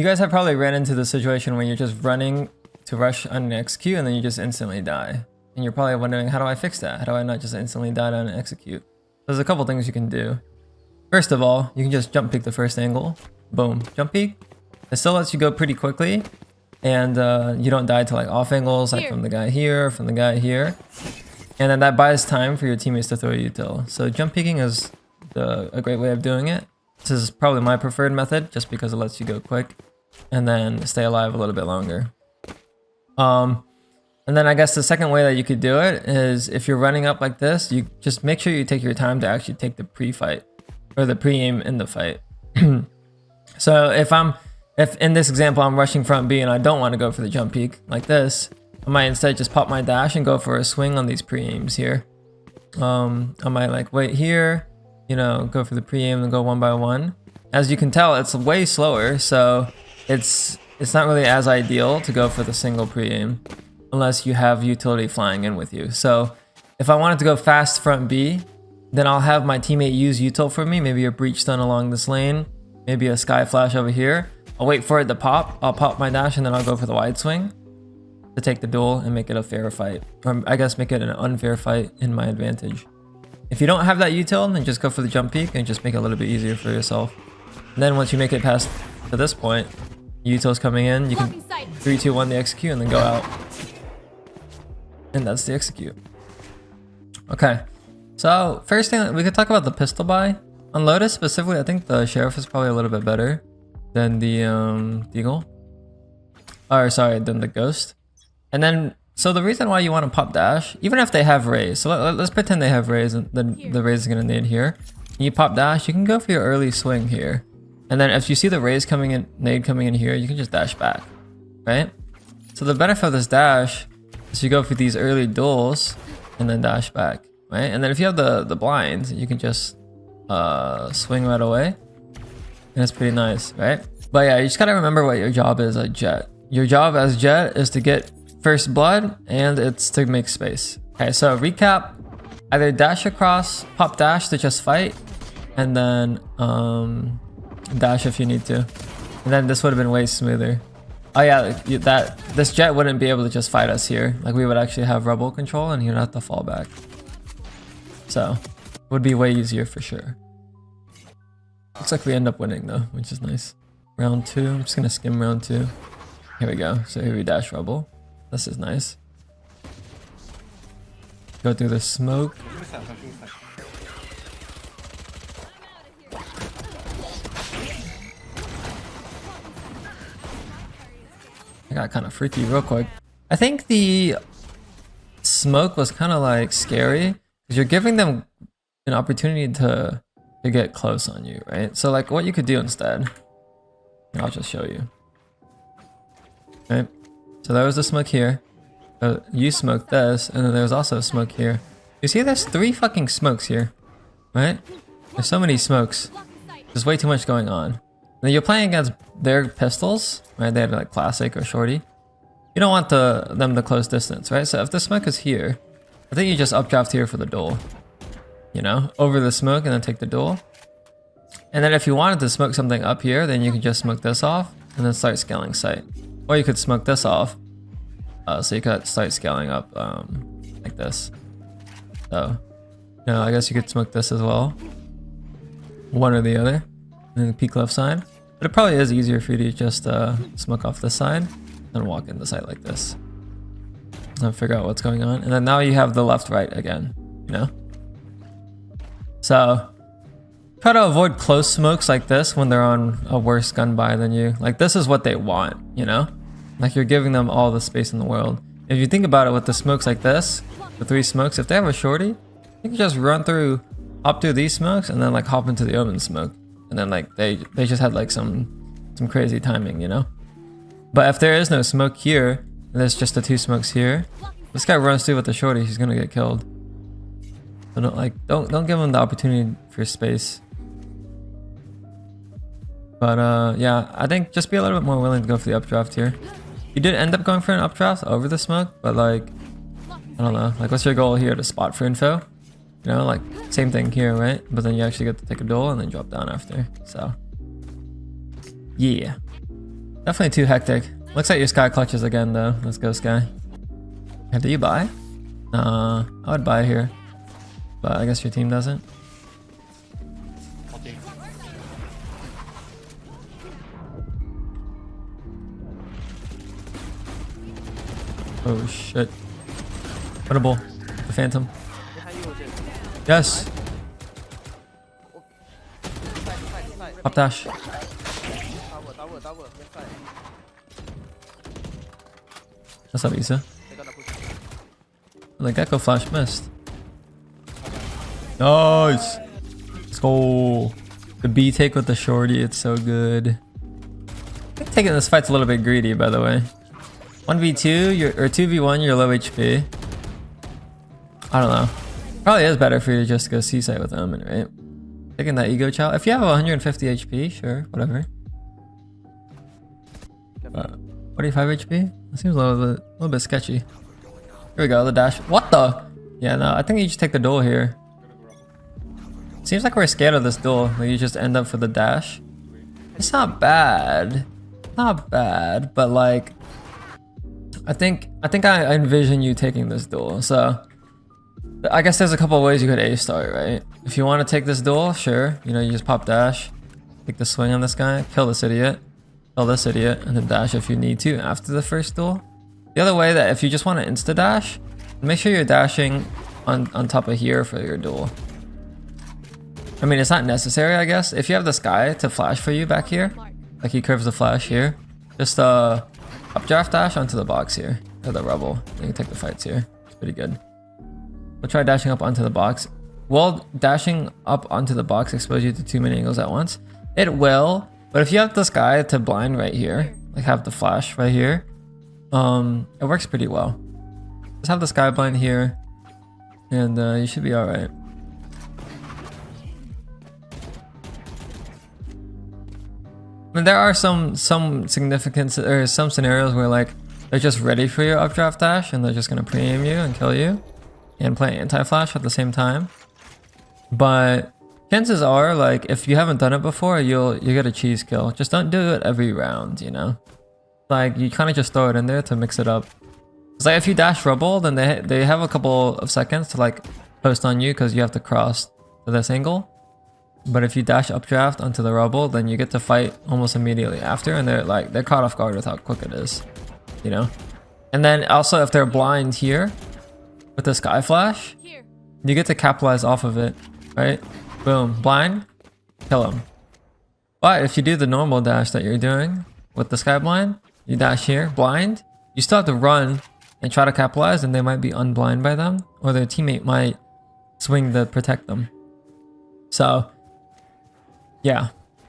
You guys have probably ran into the situation where you're just running to rush on an execute and then you just instantly die. And you're probably wondering, how do I fix that? How do I not just instantly die on an execute? There's a couple things you can do. First of all, you can just jump peek the first angle. Boom, jump peek. It still lets you go pretty quickly. And you don't die to like off angles, like from the guy here, from the guy here. And then that buys time for your teammates to throw you util. So jump peeking is a great way of doing it. This is probably my preferred method just because it lets you go quick and then stay alive a little bit longer. And then I guess the second way that you could do it is if you're running up like this, you just make sure you take your time to actually take the pre-fight or the pre-aim in the fight. So if in this example I'm rushing front B and I don't want to go for the jump peek like this, I might instead just pop my dash and go for a swing on these pre-aims here. I might like wait here, you know, go for the pre-aim and go one by one. As you can tell, it's way slower, so it's not really as ideal to go for the single pre-aim unless you have utility flying in with you. So if I wanted to go fast front B, then I'll have my teammate use util for me, maybe a breach stun along this lane, maybe a sky flash over here. I'll wait for it to pop, I'll pop my dash and then I'll go for the wide swing to take the duel and make it a fair fight. Or I guess make it an unfair fight in my advantage. If you don't have that util, then just go for the jump peek and just make it a little bit easier for yourself. And then once you make it past to this point, util's coming in, you can 3, 2, 1 the execute and then go out. And that's the execute. Okay, so first thing, we could talk about the pistol buy. On Lotus specifically, I think the Sheriff is probably a little bit better than the Deagle. Or sorry, than the Ghost. And then, so the reason why you want to pop dash, even if they have raise, so let's pretend they have raise and then the raise is going to nade here. You pop dash, you can go for your early swing here. And then if you see the raise coming in, nade coming in here, you can just dash back, right? So the benefit of this dash is you go for these early duels and then dash back, right? And then if you have the blinds, you can just swing right away. And it's pretty nice, right? But yeah, you just gotta remember what your job is at Jet. Your job as Jet is to get first blood and it's to make space. Okay, so recap, either dash across, pop dash to just fight, and then dash if you need to. And then this would have been way smoother. Oh yeah, this Jet wouldn't be able to just fight us here. Like we would actually have rebel control and he would have to fall back. So, would be way easier for sure. Looks like we end up winning though, which is nice. Round 2, I'm just gonna skim round 2. Here we go, so here we dash rebel. This is nice. Go through the smoke. I got kind of freaky real quick. I think the smoke was kind of like scary because you're giving them an opportunity to get close on you, right? So like what you could do instead, I'll just show you. Right? So there was the smoke here. You smoked this, and then there's also a smoke here. You see there's 3 fucking smokes here, right? There's so many smokes. There's way too much going on. Now you're playing against their pistols, right? They have like classic or shorty. You don't want them to close distance, right? So if the smoke is here, I think you just updraft here for the duel. You know, over the smoke and then take the duel. And then if you wanted to smoke something up here, then you can just smoke this off and then start scaling sight. Or you could smoke this off, so you could start scaling up like this. So, you know, I guess you could smoke this as well. One or the other. And then peek left side. But it probably is easier for you to just smoke off this side and walk in the sight like this. And figure out what's going on. And then now you have the left right again, you know? So, try to avoid close smokes like this when they're on a worse gun buy than you. Like this is what they want, you know? Like you're giving them all the space in the world. If you think about it with the smokes like this, the 3 smokes, if they have a shorty, you can just run through, hop through these smokes and then like hop into the open smoke. And then like they just had like some crazy timing, you know? But if there is no smoke here, and there's just the 2 smokes here, this guy runs through with the shorty, he's gonna get killed. So don't give him the opportunity for space. But yeah, I think just be a little bit more willing to go for the updraft here. You did end up going for an updraft over the smoke, but like, I don't know, like what's your goal here? To spot for info? You know, like same thing here, right? But then you actually get to take a duel and then drop down after. So yeah. Definitely too hectic. Looks like your Sky clutches again though. Let's go, Sky. Do you buy? I would buy here, but I guess your team doesn't. Oh shit. Winnable. The Phantom. Yes. Up dash. What's up, Issa? The Gecko flash missed. Nice. Let's go. The B take with the shorty. It's so good. I think taking this fight's a little bit greedy, by the way. 1v2 or 2v1, you're low HP. I don't know. Probably is better for you to just go C-site with them, right? Taking that ego child. If you have 150 HP, sure, whatever. 45 HP? That seems a little bit sketchy. Here we go, the dash. What the? Yeah, no, I think you just take the duel here. Seems like we're scared of this duel. Like you just end up for the dash. It's not bad. Not bad, but like I think I envision you taking this duel. So I guess there's a couple of ways you could A-star it, right? If you want to take this duel, sure. You know, you just pop dash, take the swing on this guy, kill this idiot, and then dash if you need to after the first duel. The other way that if you just want to insta dash, make sure you're dashing on top of here for your duel. I mean, it's not necessary, I guess. If you have this guy to flash for you back here, like he curves the flash here, just updraft dash onto the box here, or the rubble. Then you take the fights here. It's pretty good. We'll try dashing up onto the box. Will dashing up onto the box expose you to too many angles at once? It will, but if you have this guy to blind right here, like have the flash right here, it works pretty well. Just have the sky blind here, and you should be alright. I mean, there are some significant or some scenarios where like they're just ready for your updraft dash and they're just gonna pre-aim you and kill you and play anti-flash at the same time. But chances are, like, if you haven't done it before, you get a cheese kill. Just don't do it every round, you know? Like, you kind of just throw it in there to mix it up. It's like if you dash rubble, then they have a couple of seconds to like post on you because you have to cross to this angle. But if you dash updraft onto the rubble, then you get to fight almost immediately after, and they're caught off guard with how quick it is, you know? And then also if they're blind here with the sky flash, you get to capitalize off of it, right? Boom, blind, kill him. But if you do the normal dash that you're doing with the sky blind, you dash here, blind, you still have to run and try to capitalize, and they might be unblind by them, or their teammate might swing to protect them. So yeah,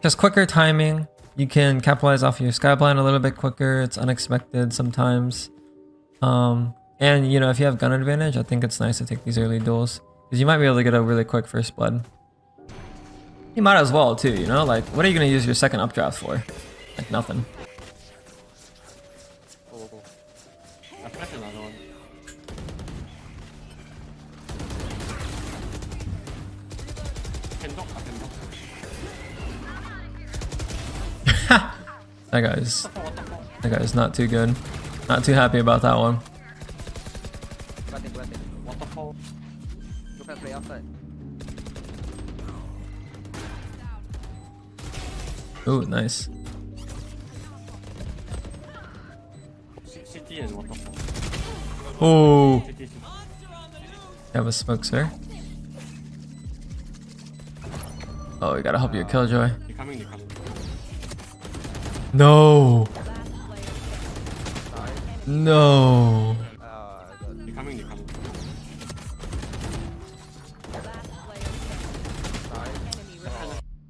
just quicker timing. You can capitalize off your sky blind a little bit quicker. It's unexpected sometimes. And you know, if you have gun advantage, I think it's nice to take these early duels because you might be able to get a really quick first blood. You might as well too, you know, like what are you going to use your second updraft for? Like nothing. That guy's not too good. Not too happy about that one. Ooh, nice. Oh, that was smoke, sir. Oh, we gotta help your Killjoy. No. No.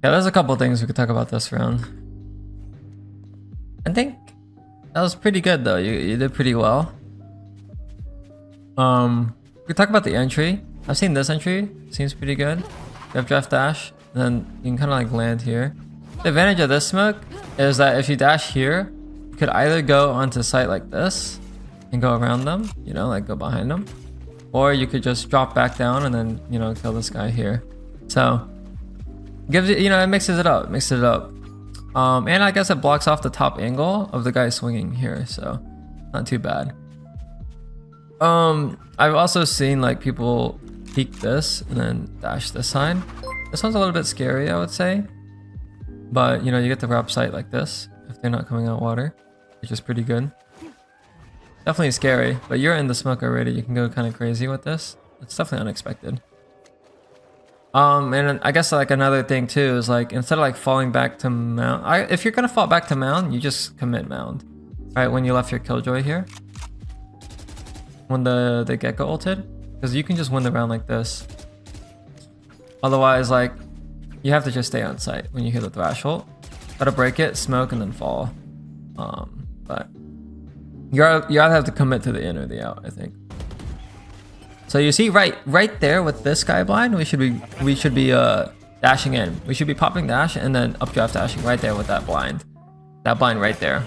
Yeah, there's a couple things we could talk about this round. I think that was pretty good though. You did pretty well. We could talk about the entry. I've seen this entry. Seems pretty good. You have draft dash, and then you can kind of like land here. The advantage of this smoke is that if you dash here, you could either go onto site like this and go around them, you know, like go behind them, or you could just drop back down and then, you know, kill this guy here. So gives it, you know, it mixes it up, And I guess it blocks off the top angle of the guy swinging here, so not too bad. I've also seen like people peek this and then dash this side. This one's a little bit scary, I would say. But you know, you get the wrap sight like this if they're not coming out water, which is pretty good. Definitely scary, but you're in the smoke already. You can go kind of crazy with this. It's definitely unexpected. And I guess like another thing too is like instead of like falling back to mound, if you're gonna fall back to mound, you just commit mound. Right when you left your killjoy here, when the gecko ulted, because you can just win the round like this. Otherwise, like you have to just stay on site when you hit the thrash ult. Gotta break it, smoke, and then fall. But you either have to commit to the in or the out, I think. So you see right there with this guy blind, we should be dashing in. We should be popping dash and then updraft dashing right there with that blind. That blind right there.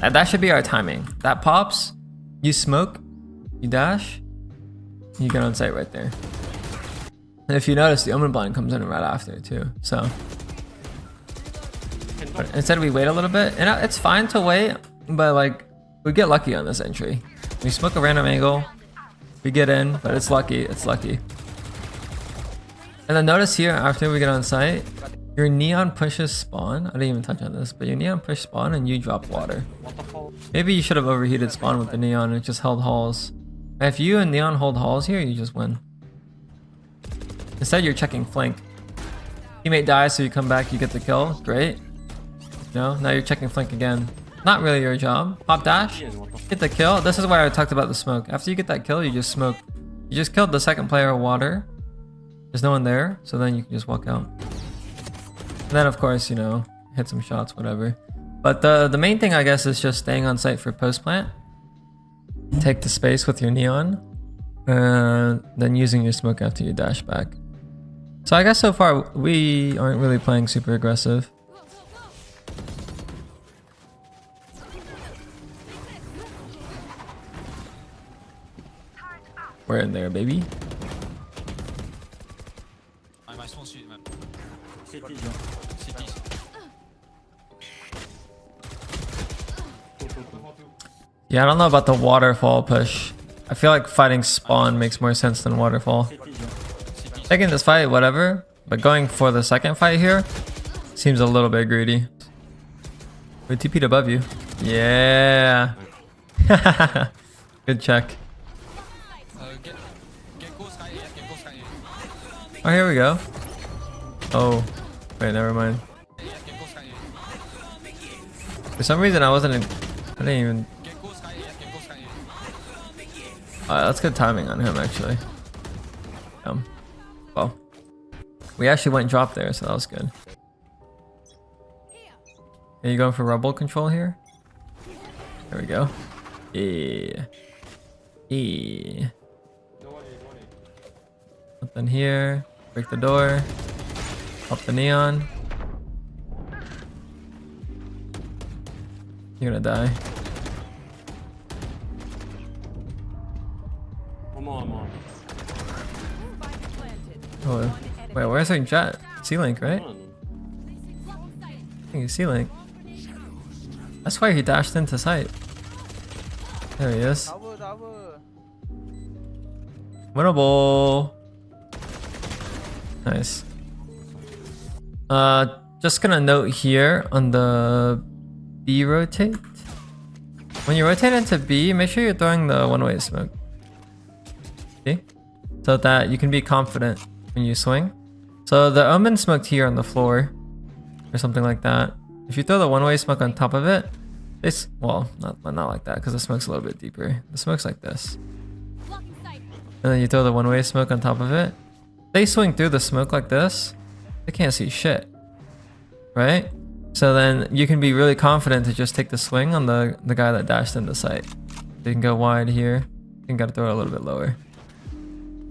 And that should be our timing. That pops, you smoke, you dash, you get on site right there. And if you notice, the Omen blind comes in right after too. So but instead we wait a little bit, and it's fine to wait, but like we get lucky on this entry. We smoke a random angle, we get in, but it's lucky. It's lucky. And then notice here after we get on site, your neon pushes spawn. I didn't even touch on this, but your neon push spawn and you drop water. Maybe you should have overheated spawn with the neon and it just held halls. If you and neon hold halls here, you just win. Instead, you're checking flank. Teammate dies, so you come back, you get the kill. Great. No, now you're checking flank again. Not really your job. Pop dash, get the kill. This is why I talked about the smoke. After you get that kill, you just smoke. You just killed the second player water. There's no one there, so then you can just walk out. And then of course, you know, hit some shots, whatever. But the main thing, I guess, is just staying on site for post plant. Take the space with your neon, and then using your smoke after you dash back. So I guess so far we aren't really playing super aggressive. We're in there, baby. Yeah, I don't know about the waterfall push. I feel like fighting spawn makes more sense than waterfall. Taking this fight, whatever, but going for the second fight here seems a little bit greedy. We TP'd above you. Yeah. Good check. Oh, here we go. Oh, wait, never mind. For some reason, I didn't even. That's good timing on him, actually. Well, we actually went drop there, so that was good. Are you going for rebel control here? There we go. Yeah. Yeah. Nothing here. Break the door. Up the neon. You're gonna die. Oh, wait, where's our jet? C-Link, right? I think it's C-Link. That's why he dashed into sight. There he is. Winnable. Nice. Just gonna note here on the B rotate. When you rotate into B, make sure you're throwing the one-way smoke. See? So that you can be confident when you swing. So the Omen smoked here on the floor or something like that. If you throw the one-way smoke on top of it, it's, well, not like that because the smoke's a little bit deeper. The smoke's like this. And then you throw the one-way smoke on top of it. They swing through the smoke like this, they can't see shit, right? So then you can be really confident to just take the swing on the guy that dashed into sight. So you can go wide here. You gotta throw it a little bit lower.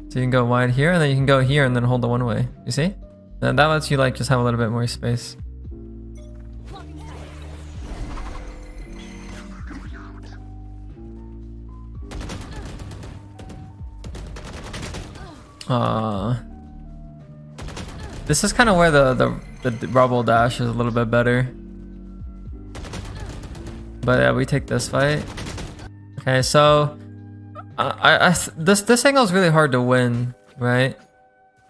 So you can go wide here, and then you can go here and then hold the one way. You see? And that lets you like just have a little bit more space. This is kind of where the the rubble dash is a little bit better. But yeah, we take this fight. Okay, so this angle is really hard to win, right?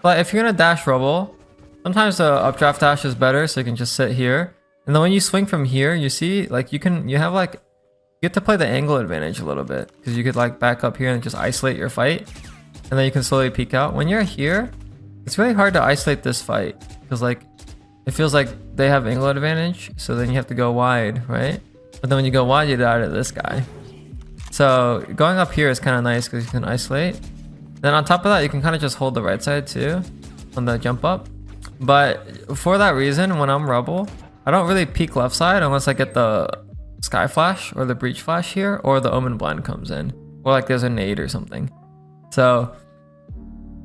But if you're gonna dash rubble, sometimes the updraft dash is better, so you can just sit here. And then when you swing from here, you see, like you get to play the angle advantage a little bit, because you could like back up here and just isolate your fight, and then you can slowly peek out. When you're here, it's really hard to isolate this fight, because like it feels like they have angle advantage, so then you have to go wide, right? But then when you go wide, you die to this guy. So going up here is kind of nice because you can isolate. Then on top of that, you can kind of just hold the right side too on the jump up. But for that reason, when I'm rubble, I don't really peek left side unless I get the sky flash or the breach flash here, or the omen blind comes in, or like there's a nade or something. So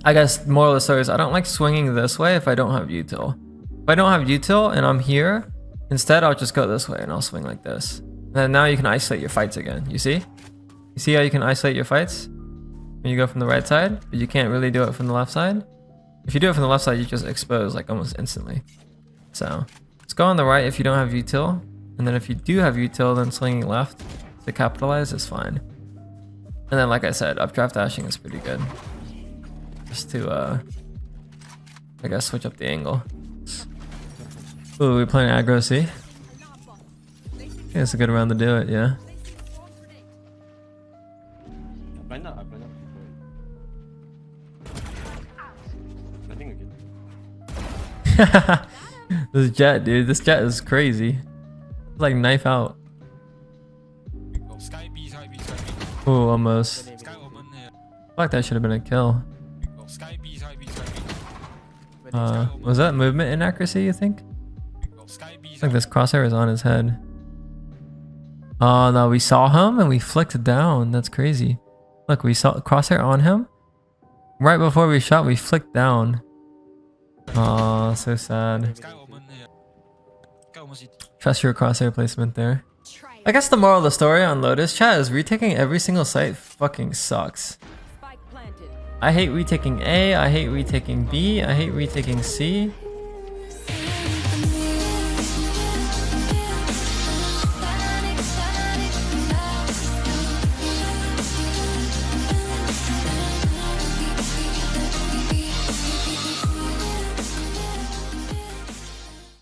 I guess moral of the story is I don't like swinging this way if I don't have util. If I don't have util and I'm here, instead I'll just go this way and I'll swing like this. And then now you can isolate your fights again. You see? You see how you can isolate your fights when you go from the right side, but you can't really do it from the left side? If you do it from the left side, you just expose like almost instantly. So let's go on the right if you don't have util. And then if you do have util, then swinging left to capitalize is fine. And then like I said, updraft dashing is pretty good. Just to I guess switch up the angle. Ooh, we're playing aggro, see? I think it's a good round to do it, yeah. This jet, dude, this jet is crazy. It's like knife out. Ooh, almost. I feel like that should have been a kill. Was that movement inaccuracy, you think? I think this crosshair is on his head. Oh no, we saw him and we flicked down. That's crazy. Look, we saw crosshair on him. Right before we shot, we flicked down. Oh, so sad. Trust your crosshair placement there. I guess the moral of the story on Lotus chat is retaking every single site fucking sucks. I hate retaking A, I hate retaking B, I hate retaking C.